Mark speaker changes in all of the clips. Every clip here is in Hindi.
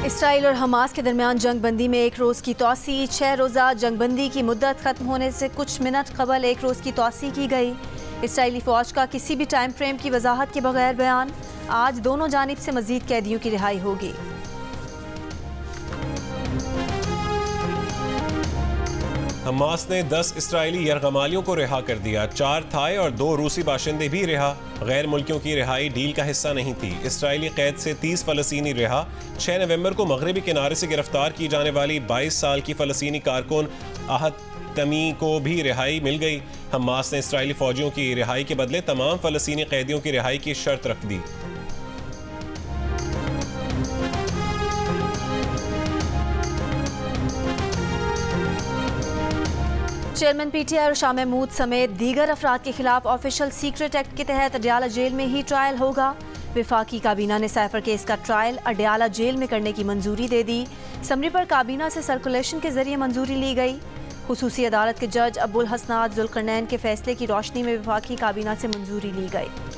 Speaker 1: इसराइल और हमास के दरमियान जंग बंदी में एक रोज़ की तोसी। 6 रोज़ा जंग बंदी की मुद्दत ख़त्म होने से कुछ मिनट कबल एक रोज़ की तोसी की गई। इसराइली फ़ौज का किसी भी टाइम फ्रेम की वजाहत के बगैर बयान। आज दोनों जानिब से मज़ीद कैदियों की रिहाई होगी।
Speaker 2: हमास ने 10 इसराइली यरगमालियों को रिहा कर दिया। 4 थाई और 2 रूसी बाशिंदे भी रिहा। गैर मुल्कियों की रिहाई डील का हिस्सा नहीं थी। इसराइली कैद से 30 फ़लस्तीनी रिहा। 6 नवंबर को मगरबी किनारे से गिरफ्तार की जाने वाली 22 साल की फ़लस्तीनी कारकुन आहत तमी को भी रिहाई मिल गई। हमास ने इसराइली फ़ौजियों की रिहाई के बदले तमाम फ़लस्तीनी कैदियों की रिहाई की शर्त रख दी।
Speaker 1: चेयरमैन PTI और शाह महमूद समेत दीगर अफराद के खिलाफ ऑफिशियल सीक्रेट एक्ट के तहत अडयाला जेल में ही ट्रायल होगा। वफाकी काबीना ने साइफर केस का ट्रायल अडयाला जेल में करने की मंजूरी दे दी। समरी पर काबीना से सर्कुलेशन के जरिए मंजूरी ली गई। खुसूसी अदालत के जज अब्दुल हसनात जुल्करनैन के फैसले की रोशनी में वफाकी काबीना से मंजूरी ली गई।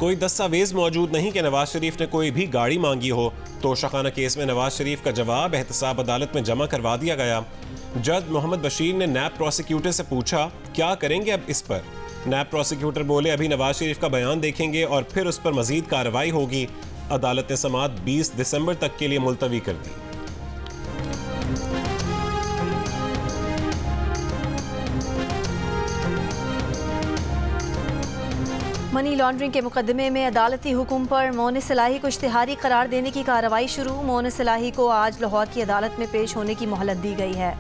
Speaker 2: कोई दस्तावेज मौजूद नहीं कि नवाज शरीफ ने कोई भी गाड़ी मांगी हो। तोशाखाना केस में नवाज शरीफ का जवाब एहतसाब अदालत में जमा करवा दिया गया। जज मोहम्मद बशीर ने नैब प्रोसिक्यूटर से पूछा क्या करेंगे अब इस पर। नैब प्रोसिक्यूटर बोले अभी नवाज शरीफ का बयान देखेंगे और फिर उस पर मजीद कार्रवाई होगी। अदालत ने समाअत 20 दिसंबर तक के लिए मुलतवी कर दी।
Speaker 1: मनी लॉन्ड्रिंग के मुकदमे में अदालती हुक्म पर मोन सलाही को इश्तिहारी करार देने की कार्रवाई शुरू। मोन सलाही को आज लाहौर की अदालत में पेश होने की मोहलत दी गई है।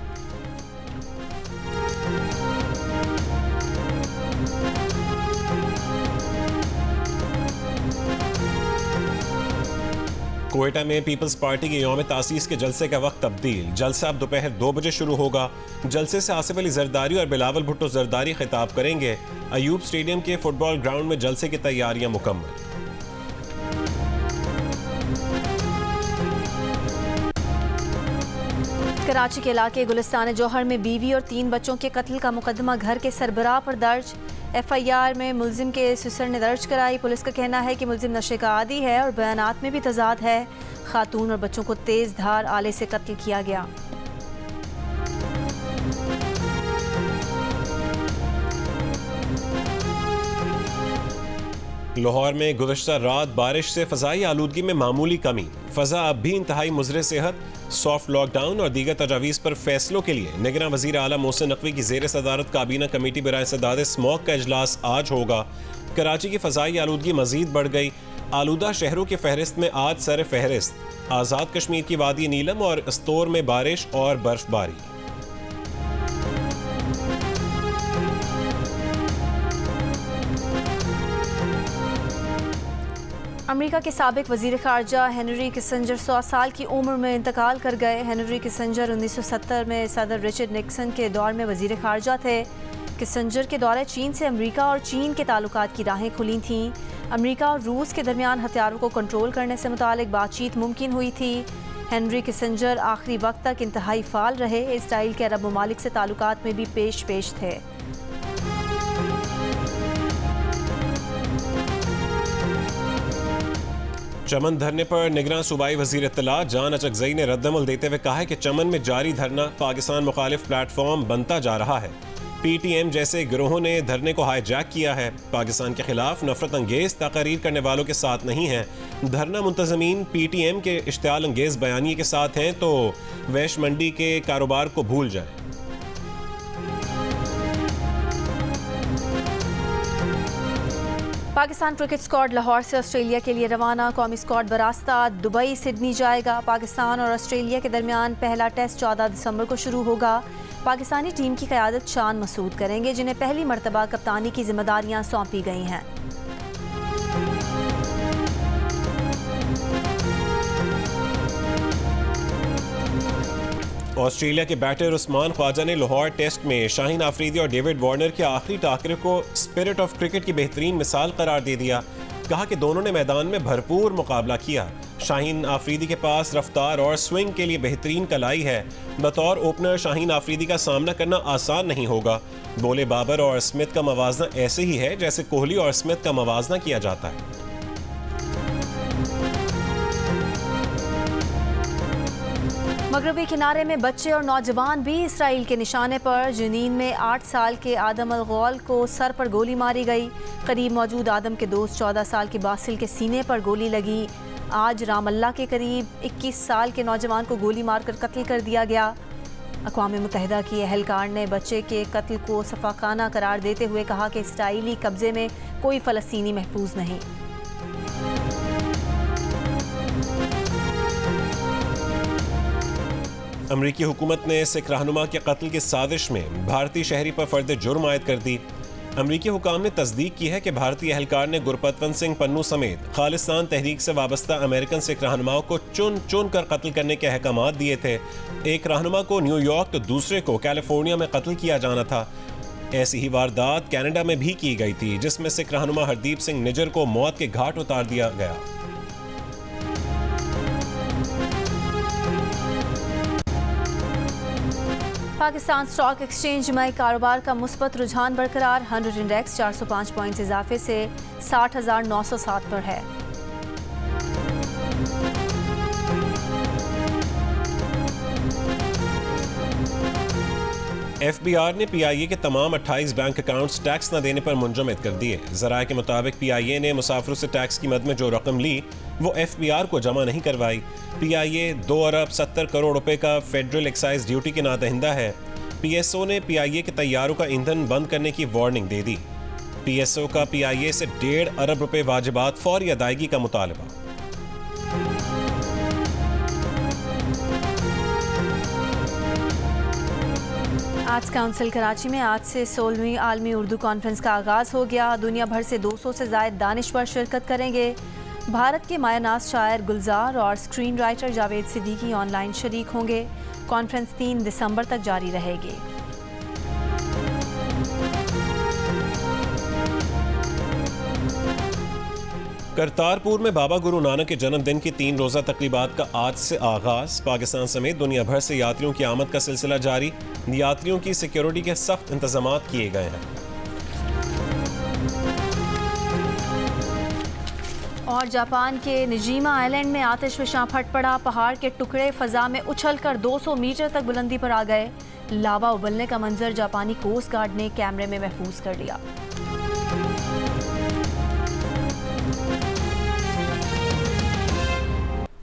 Speaker 2: कोयटा में पीपल्स पार्टी के यौम तासीस के जलसे का वक्त तब्दील। जलसा अब दोपहर 2 बजे शुरू होगा। जलसे से आसिफ अली जरदारी और बिलावल भुट्टो जरदारी खिताब करेंगे। अयूब स्टेडियम के फुटबॉल ग्राउंड में जलसे की तैयारियां मुकम्मल।
Speaker 1: कराची के इलाके गुलिस्तान जौहर में बीवी और 3 बच्चों के कत्ल का मुकदमा घर के सरबराह पर दर्ज। FIR में मुलजिम के सिस्टर ने दर्ज कराई। पुलिस का कहना है कि मुलजिम नशे का आदी है और बयानात में भी तजाद है। खातून और बच्चों को तेज धार आले से कत्ल किया गया।
Speaker 2: लाहौर में गुज़श्ता रात बारिश से फ़ज़ाई आलूदगी में मामूली कमी। फ़ज़ा अब भी इंतहाई मुज़र सेहत। सॉफ्ट लॉकडाउन और दीगर तजावीज़ पर फैसलों के लिए निगरां वज़ीर आला मोहसिन नकवी की ज़ेर सदारत काबीना कमेटी बराए सदाद स्मॉग का इजलास आज होगा। कराची की फ़ज़ाई आलूदगी मज़ीद बढ़ गई। आलूदा शहरों की फहरिस्त में आज सर फहरिस्त आज़ाद कश्मीर की वादी नीलम और अस्तोर में बारिश और बर्फबारी।
Speaker 1: अमेरिका के साबिक वज़ीर ख़ारजा हेनरी किसिंजर 100 साल की उम्र में इंतकाल कर गए। हेनरी किसिंजर 1970 में सदर रिचर्ड निक्सन के दौर में वज़ीर ख़ारजा थे। किसिंजर के दौरे चीन से अमेरिका और चीन के ताल्लुकात की राहें खुली थीं। अमेरिका और रूस के दरमियान हथियारों को कंट्रोल करने से मुतालिक बातचीत मुमकिन हुई थी। हेनरी किसिंजर आखिरी वक्त तक इंतहाई फ़ाल रहे। इसराइल के अरब ममालिक से ताल्लुकात में भी पेश थे।
Speaker 2: चमन धरने पर निगरान सूबाई वज़ीर इत्तला जान अचकज़ई ने रद्दमल देते हुए कहा है कि चमन में जारी धरना पाकिस्तान मुखालिफ प्लेटफॉर्म बनता जा रहा है। PTM जैसे गिरोहों ने धरने को हाईजैक किया है। पाकिस्तान के खिलाफ नफरत अंगेज तकरीर करने वालों के साथ नहीं है। धरना मुंतज़मीन PTM के इश्तियाल अंगेज बयानिए के साथ हैं तो वैश मंडी के कारोबार को भूल जाएं।
Speaker 1: पाकिस्तान क्रिकेट स्क्वाड लाहौर से ऑस्ट्रेलिया के लिए रवाना। कौमी स्क्वाड बरास्ता दुबई सिडनी जाएगा। पाकिस्तान और ऑस्ट्रेलिया के दरमियान पहला टेस्ट 14 दिसंबर को शुरू होगा। पाकिस्तानी टीम की क़यादत शान मसूद करेंगे, जिन्हें पहली मरतबा कप्तानी की जिम्मेदारियां सौंपी गई हैं।
Speaker 2: ऑस्ट्रेलिया के बैटर उस्मान ख्वाजा ने लाहौर टेस्ट में शाहीन आफरीदी और डेविड वार्नर के आखिरी टाकरे को स्पिरिट ऑफ क्रिकेट की बेहतरीन मिसाल करार दे दिया। कहा कि दोनों ने मैदान में भरपूर मुकाबला किया। शाहीन आफरीदी के पास रफ्तार और स्विंग के लिए बेहतरीन कलाई है। बतौर ओपनर शाहीन आफरीदी का सामना करना आसान नहीं होगा। बोले बाबर और स्मिथ का मवाजना ऐसे ही है जैसे कोहली और स्मिथ का मवाजना किया जाता है।
Speaker 1: मगरबी किनारे में बच्चे और नौजवान भी इसराइल के निशाने पर। जनीन में 8 साल के आदम अल गौल को सर पर गोली मारी गई। करीब मौजूद आदम के दोस्त 14 साल के बासिल के सीने पर गोली लगी। आज रामल्ला के करीब 21 साल के नौजवान को गोली मारकर कत्ल कर दिया गया। अक़वाम मुत्तहिदा की एहलकार ने बच्चे के कत्ल को सफाकाना करार देते हुए कहा कि इसराइली कब्जे में कोई फ़लस्तीनी महफूज नहीं।
Speaker 2: अमरीकी हुकूमत ने सिख रहनुमा के कत्ल की साजिश में भारतीय शहरी पर फर्द जुर्म आयद कर दी। अमरीकी हुकाम ने तस्दीक की है कि भारतीय एहलकार ने गुरपतवंत सिंह पन्नू समेत खालिस्तान तहरीक से वाबस्ता अमेरिकन सिख रहनुमाओं को चुन चुन कर कत्ल करने के अहकामात दिए थे। एक रहनुमा को न्यूयॉर्क तो दूसरे को कैलिफोर्निया में कत्ल किया जाना था। ऐसी ही वारदात कनाडा में भी की गई थी, जिसमें सिख रहनुमा हरदीप सिंह निजर को मौत के घाट उतार दिया गया।
Speaker 1: पाकिस्तान स्टॉक एक्सचेंज में कारोबार का मुस्बत रुझान बरकरार। 100 इंडेक्स 405 पॉइंट्स इजाफे से 60,907 पर है।
Speaker 2: FBR ने PIA के तमाम 28 बैंक अकाउंट्स टैक्स न देने पर मुंजमद कर दिए। ज़राए के मुताबिक PIA ने मुसाफिरों से टैक्स की मद में जो रकम ली वो FBR को जमा नहीं करवाई। PIA 2 अरब 70 करोड़ रुपए का फेडरल एक्साइज ड्यूटी के नादहिंदा है। PSO ने PIA के तैयारों का ईंधन बंद करने की वार्निंग दे दी। PSO का PIA से 1.5 अरब रुपए वाजिबात फौरी अदायगी का मुतालबा।
Speaker 1: आर्ट्स काउंसिल कराची में आज से 16वीं आलमी उर्दू कॉन्फ्रेंस का आगाज़ हो गया। दुनिया भर से 200 से ज़ायद दानिश्वर शिरकत करेंगे। भारत के मायानाज शायर गुलजार और screen writer Javed Siddiqui online शरीक होंगे। कॉन्फ्रेंस 3 दिसंबर तक जारी रहेगी।
Speaker 2: करतारपुर में बाबा गुरु नानक के जन्मदिन की 3 रोज़ा तकरीबात का आज से आगाज़। पाकिस्तान समेत दुनिया भर से यात्रियों की आमद का सिलसिला जारी। यात्रियों की सिक्योरिटी के सख्त इंतजामात किए गए हैं।
Speaker 1: और जापान के निजीमा आइलैंड में आतिशफशां फट पड़ा। पहाड़ के टुकड़े फ़ज़ा में उछलकर 200 मीटर तक बुलंदी पर आ गए। लावा उबलने का मंजर जापानी कोस्ट गार्ड ने कैमरे में महफूज कर लिया।